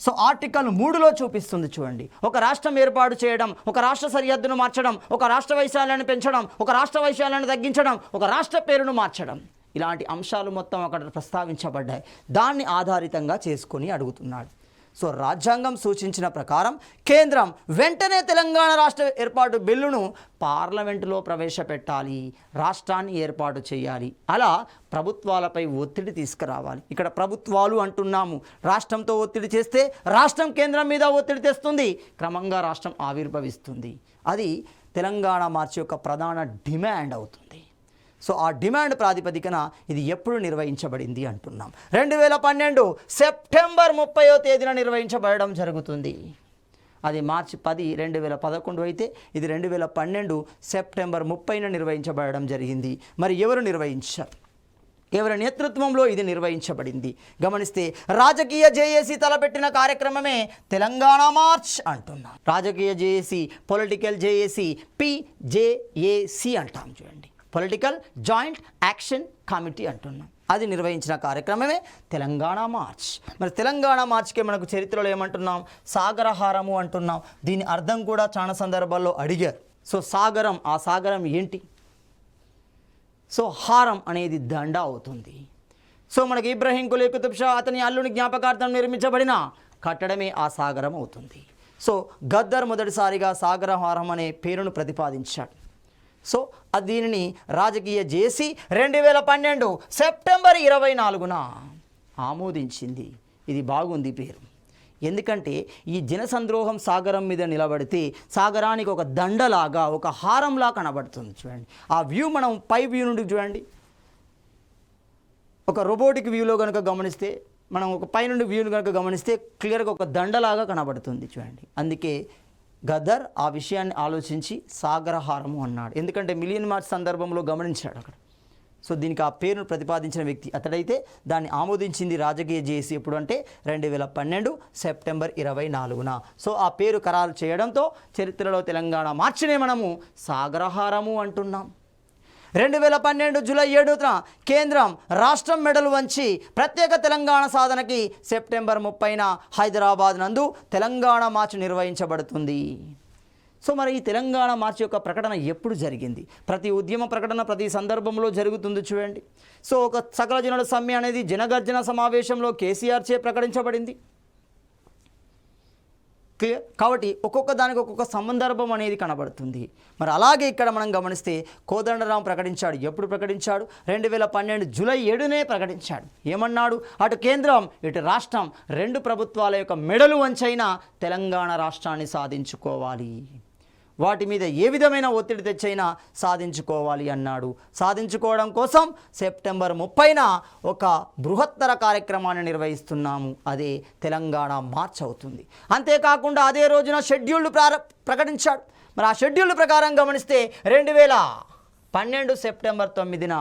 సో ఆర్టికల్ 3లో చూపిస్తుంది. చూడండి, ఒక రాష్ట్రం ఏర్పాటు చేయడం, ఒక రాష్ట్ర సరిహద్దును మార్చడం, ఒక రాష్ట్ర వైశాల్యాన్ని పెంచడం, ఒక రాష్ట్ర వైశాల్యాన్ని తగ్గించడం, ఒక రాష్ట్ర పేరును మార్చడం, ఇలాంటి అంశాలు మొత్తం అక్కడ ప్రస్తావించబడ్డాయి. దాన్ని ఆధారితంగా చేసుకొని అడుగుతున్నాడు. సో రాజ్యాంగం సూచించిన ప్రకారం కేంద్రం వెంటనే తెలంగాణ రాష్ట్ర ఏర్పాటు బిల్లును పార్లమెంటులో ప్రవేశపెట్టాలి, రాష్ట్రాన్ని ఏర్పాటు చేయాలి. అలా ప్రభుత్వాలపై ఒత్తిడి తీసుకురావాలి. ఇక్కడ ప్రభుత్వాలు అంటున్నాము. రాష్ట్రంతో ఒత్తిడి చేస్తే రాష్ట్రం కేంద్రం మీద ఒత్తిడి తెస్తుంది, క్రమంగా రాష్ట్రం ఆవిర్భవిస్తుంది. అది తెలంగాణ మార్చ్ యొక్క ప్రధాన డిమాండ్ అవుతుంది. సో ఆ డిమాండ్ ప్రాతిపదికన ఇది ఎప్పుడు నిర్వహించబడింది అంటున్నాం. 2012 సెప్టెంబర్ 30వ తేదీన నిర్వహించబడడం జరుగుతుంది. అది మార్చి 10, 2011 అయితే ఇది 2012 సెప్టెంబర్ 30న నిర్వహించబడడం జరిగింది. మరి ఎవరు నిర్వహించారు? ఎవరి నేతృత్వంలో ఇది నిర్వహించబడింది? గమనిస్తే రాజకీయ జేఏసీ తలపెట్టిన కార్యక్రమమే తెలంగాణ మార్చ్ అంటున్నాం. రాజకీయ జేఏసీ, పొలిటికల్ జేఏసీ, PJAC అంటాం. చూడండి, పొలిటికల్ జాయింట్ యాక్షన్ కమిటీ అంటున్నాం. అది నిర్వహించిన కార్యక్రమమే తెలంగాణ మార్చ్. మరి తెలంగాణ మార్చ్కి మనకు చరిత్రలో ఏమంటున్నాం? సాగరహారము అంటున్నాం. దీని అర్థం కూడా చాలా సందర్భాల్లో అడిగారు. సో సాగరం, ఆ సాగరం ఏంటి? సో హారం అనేది దండ అవుతుంది. సో మనకి ఇబ్రహీం కులీ కుతుబ్ షా అతని అల్లుని జ్ఞాపకార్థం నిర్మించబడిన కట్టడమే ఆ సాగరం అవుతుంది. సో గద్దర్ మొదటిసారిగా సాగరహారం అనే పేరును ప్రతిపాదించాడు. సో దీనిని రాజకీయ జేసీ 2012 సెప్టెంబర్ 24న ఆమోదించింది. ఇది బాగుంది పేరు. ఎందుకంటే ఈ జనసంద్రోహం సాగరం మీద నిలబడితే సాగరానికి ఒక దండలాగా, ఒక హారంలా కనబడుతుంది. చూడండి, ఆ వ్యూ మనం పై వ్యూ నుండి చూడండి. ఒక రోబోటిక్ వ్యూలో కనుక గమనిస్తే, మనం ఒక పై నుండి వ్యూని కనుక గమనిస్తే క్లియర్గా ఒక దండలాగా కనబడుతుంది. చూడండి, అందుకే గదర్ ఆ విషయాన్ని ఆలోచించి సాగరహారము అన్నాడు. ఎందుకంటే మిలియన్ మార్చ్ సందర్భంలో గమనించాడు అక్కడ. సో దీనికి ఆ పేరును ప్రతిపాదించిన వ్యక్తి అతడైతే దాన్ని ఆమోదించింది రాజకీయ జేఏసీ. ఎప్పుడు అంటే 2012 సెప్టెంబర్ 24న. సో ఆ పేరు ఖరారు చేయడంతో చరిత్రలో తెలంగాణ మార్చినే మనము సాగరహారము అంటున్నాం. 2012 జూలై 7న కేంద్రం రాష్ట్రం మెడలు వంచి ప్రత్యేక తెలంగాణ సాధనకి సెప్టెంబర్ 30న హైదరాబాద్ నందు తెలంగాణ మార్చ్ నిర్వహించబడుతుంది. సో మరి ఈ తెలంగాణ మార్చ్ యొక్క ప్రకటన ఎప్పుడు జరిగింది? ప్రతి ఉద్యమ ప్రకటన ప్రతి సందర్భంలో జరుగుతుంది. చూడండి, సో ఒక సకల జనుల సమ్మె అనేది జనగర్జన సమావేశంలో కేసీఆర్ చే ప్రకటించబడింది. క్లియర్ కాబట్టి ఒక్కొక్క దానికి ఒక్కొక్క సందర్భం అనేది కనబడుతుంది. మరి అలాగే ఇక్కడ మనం గమనిస్తే కోదండరాం ప్రకటించాడు. ఎప్పుడు ప్రకటించాడు? 2012 జూలై 7నే ప్రకటించాడు. ఏమన్నాడు? అటు కేంద్రం ఇటు రాష్ట్రం రెండు ప్రభుత్వాల యొక్క మెడలు వంచైనా తెలంగాణ రాష్ట్రాన్ని సాధించుకోవాలి, వాటి మీద ఏ విధమైన ఒత్తిడి తెచ్చైనా సాధించుకోవాలి అన్నాడు. సాధించుకోవడం కోసం సెప్టెంబర్ 30న ఒక బృహత్తర కార్యక్రమాన్ని నిర్వహిస్తున్నాము. అదే తెలంగాణ మార్చ్ అవుతుంది. అంతేకాకుండా అదే రోజున షెడ్యూల్డ్ ప్రకటించాడు. మరి ఆ షెడ్యూల్ ప్రకారం గమనిస్తే 2012 సెప్టెంబర్ 9న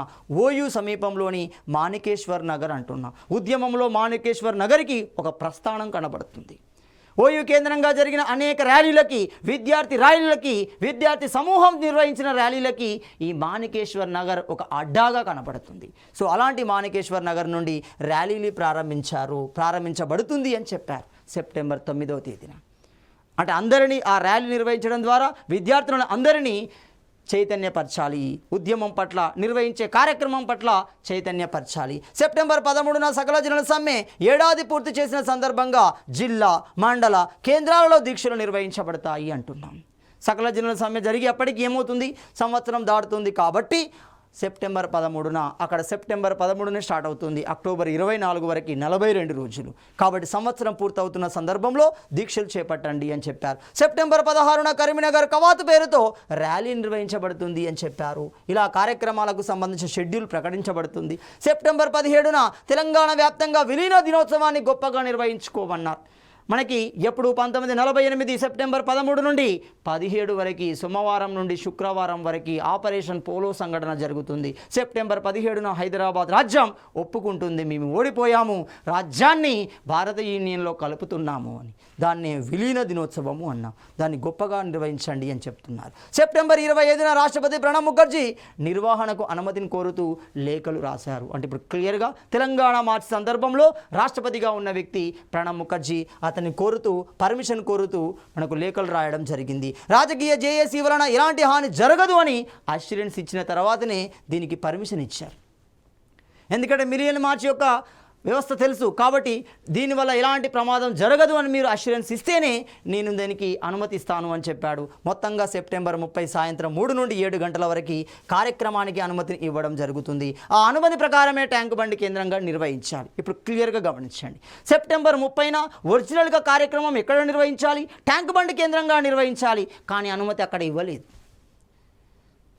ఓయూ సమీపంలోని మాణికేశ్వర్ నగర్ అంటున్నాం. ఉద్యమంలో మాణికేశ్వర్ నగర్కి ఒక ప్రస్థానం కనబడుతుంది. ఓయూ కేంద్రంగా జరిగిన అనేక ర్యాలీలకి, విద్యార్థి సమూహం నిర్వహించిన ర్యాలీలకి ఈ మాణికేశ్వర్ నగర్ ఒక అడ్డాగా కనబడుతుంది. సో అలాంటి మాణికేశ్వర్ నగర్ నుండి ర్యాలీలు ప్రారంభించబడుతుంది అని చెప్పారు సెప్టెంబర్ 9వ తేదీన. అంటే అందరినీ ఆ ర్యాలీ నిర్వహించడం ద్వారా విద్యార్థులను అందరినీ చైతన్యపరచాలి, ఉద్యమం పట్ల, నిర్వహించే కార్యక్రమం పట్ల చైతన్యపరచాలి. సెప్టెంబర్ 13న సకల జనుల సమ్మె ఏడాది పూర్తి చేసిన సందర్భంగా జిల్లా, మండల కేంద్రాలలో దీక్షలు నిర్వహించబడతాయి అంటున్నాం. సకల జనుల సమ్మె జరిగి అప్పటికి ఏమవుతుంది? సంవత్సరం దాటుతుంది. కాబట్టి సెప్టెంబర్ 13న అక్కడ సెప్టెంబర్ 13నే స్టార్ట్ అవుతుంది. అక్టోబర్ 24 వరకు 42 రోజులు. కాబట్టి సంవత్సరం పూర్తవుతున్న సందర్భంలో దీక్షలు చేపట్టండి అని చెప్పారు. సెప్టెంబర్ 16న కరీంనగర్ కవాతు పేరుతో ర్యాలీ నిర్వహించబడుతుంది అని చెప్పారు. ఇలా కార్యక్రమాలకు సంబంధించిన షెడ్యూల్ ప్రకటించబడుతుంది. సెప్టెంబర్ 17న తెలంగాణ వ్యాప్తంగా విలీన దినోత్సవాన్ని గొప్పగా నిర్వహించుకోమన్నారు. మనకి ఎప్పుడు 1948 సెప్టెంబర్ 13 నుండి 17 వరకు, సోమవారం నుండి శుక్రవారం వరకు ఆపరేషన్ పోలో సంఘటన జరుగుతుంది. సెప్టెంబర్ 17న హైదరాబాద్ రాజ్యం ఒప్పుకుంటుంది, మేము ఓడిపోయాము, రాజ్యాన్ని భారత యూనియన్లో కలుపుతున్నాము అని. దాన్నే విలీన దినోత్సవము అన్నాం. దాన్ని గొప్పగా నిర్వహించండి అని చెప్తున్నారు. సెప్టెంబర్ 25న రాష్ట్రపతి ప్రణబ్ ముఖర్జీ నిర్వహణకు అనుమతిని కోరుతూ లేఖలు రాశారు. అంటే ఇప్పుడు క్లియర్గా తెలంగాణ మార్చ్ సందర్భంలో రాష్ట్రపతిగా ఉన్న వ్యక్తి ప్రణబ్ ముఖర్జీ అతన్ని కోరుతూ, పర్మిషన్ కోరుతూ మనకు లేఖలు రాయడం జరిగింది. రాజకీయ జేఏసీ వలన ఎలాంటి హాని జరగదు అని అష్యూరెన్స్ ఇచ్చిన తర్వాతనే దీనికి పర్మిషన్ ఇచ్చారు. ఎందుకంటే మిలియన్ మార్చ్ యొక్క వ్యవస్థ తెలుసు కాబట్టి దీనివల్ల ఎలాంటి ప్రమాదం జరగదు అని మీరు అష్యూరెన్స్ ఇస్తేనే నేను దీనికి అనుమతిస్తాను అని చెప్పాడు. మొత్తంగా సెప్టెంబర్ 30 సాయంత్రం 3 నుండి 7 గంటల వరకు కార్యక్రమానికి అనుమతిని ఇవ్వడం జరుగుతుంది. ఆ అనుమతి ప్రకారమే ట్యాంక్ బండి కేంద్రంగా నిర్వహించాలి. ఇప్పుడు క్లియర్గా గమనించండి. సెప్టెంబర్ 30న ఒరిజినల్గా కార్యక్రమం ఎక్కడ నిర్వహించాలి? ట్యాంక్ బండి కేంద్రంగా నిర్వహించాలి. కానీ అనుమతి అక్కడ ఇవ్వలేదు.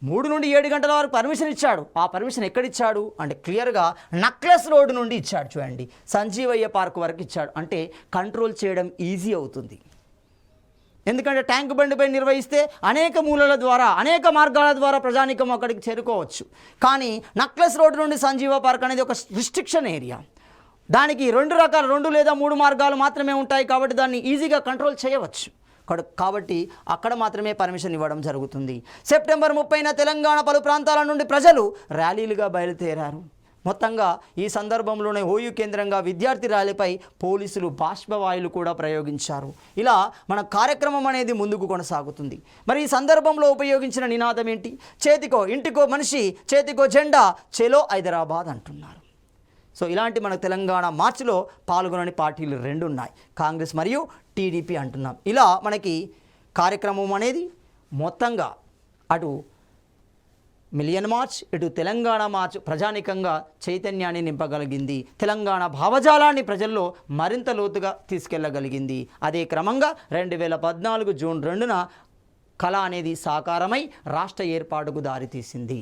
3 నుండి 7 గంటల వరకు పర్మిషన్ ఇచ్చాడు. ఆ పర్మిషన్ ఎక్కడిచ్చాడు అంటే క్లియర్గా నక్లెస్ రోడ్డు నుండి ఇచ్చాడు. చూడండి, సంజీవయ్య పార్క్ వరకు ఇచ్చాడు. అంటే కంట్రోల్ చేయడం ఈజీ అవుతుంది. ఎందుకంటే ట్యాంక్ బండిపై నిర్వహిస్తే అనేక మూలల ద్వారా అనేక మార్గాల ద్వారా ప్రజానీకం అక్కడికి చేరుకోవచ్చు. కానీ నక్లెస్ రోడ్డు నుండి సంజీవ పార్క్ అనేది ఒక రిస్ట్రిక్షన్ ఏరియా. దానికి 2 లేదా 3 మార్గాలు మాత్రమే ఉంటాయి. కాబట్టి దాన్ని ఈజీగా కంట్రోల్ చేయవచ్చు. కాబట్టి అక్కడ మాత్రమే పర్మిషన్ ఇవ్వడం జరుగుతుంది. సెప్టెంబర్ 30న తెలంగాణ పలు ప్రాంతాల నుండి ప్రజలు ర్యాలీలుగా బయలుదేరారు. మొత్తంగా ఈ సందర్భంలోనే ఓయూ కేంద్రంగా విద్యార్థి ర్యాలీపై పోలీసులు బాష్పవాయువులు కూడా ప్రయోగించారు. ఇలా మన కార్యక్రమం అనేది ముందుకు కొనసాగుతుంది. మరి ఈ సందర్భంలో ఉపయోగించిన నినాదం ఏంటి? చేతికో ఇంటికో మనిషి, చేతికో జెండా, చెలో హైదరాబాద్ అంటున్నారు. సో ఇలాంటి మన తెలంగాణ మార్చిలో పాల్గొనని పార్టీలు 2 ఉన్నాయి, కాంగ్రెస్ మరియు టీడీపీ అంటున్నాం. ఇలా మనకి కార్యక్రమం అనేది మొత్తంగా అటు మిలియన్ మార్చ్, ఇటు తెలంగాణ మార్చ్ ప్రజానికంగా చైతన్యాన్ని నింపగలిగింది. తెలంగాణ భావజాలాన్ని ప్రజల్లో మరింత లోతుగా తీసుకెళ్లగలిగింది. అదే క్రమంగా 2014 జూన్ 2న కళ అనేది సాకారమై రాష్ట్ర ఏర్పాటుకు దారితీసింది.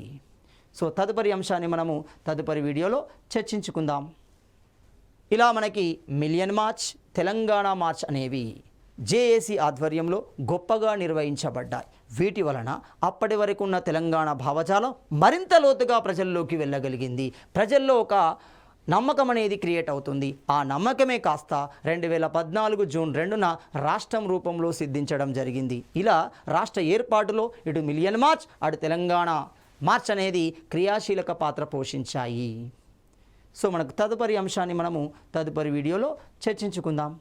సో తదుపరి అంశాన్ని మనము తదుపరి వీడియోలో చర్చించుకుందాం. ఇలా మనకి మిలియన్ మార్చ్, తెలంగాణ మార్చ్ అనేవి జేఏసీ ఆధ్వర్యంలో గొప్పగా నిర్వహించబడ్డాయి. వీటి వలన అప్పటి వరకు ఉన్న తెలంగాణ భావజాలం మరింత లోతుగా ప్రజల్లోకి వెళ్ళగలిగింది. ప్రజల్లో ఒక నమ్మకం అనేది క్రియేట్ అవుతుంది. ఆ నమ్మకమే కాస్త 2014 జూన్ 2న రాష్ట్రం రూపంలో సిద్ధించడం జరిగింది. ఇలా రాష్ట్ర ఏర్పాటులో ఇటు మిలియన్ మార్చ్, అటు తెలంగాణ మార్చ్ అనేది క్రియాశీలక పాత్ర పోషించాయి. సో మనకు తదుపరి అంశాన్ని మనము తదుపరి వీడియోలో చర్చించుకుందాం.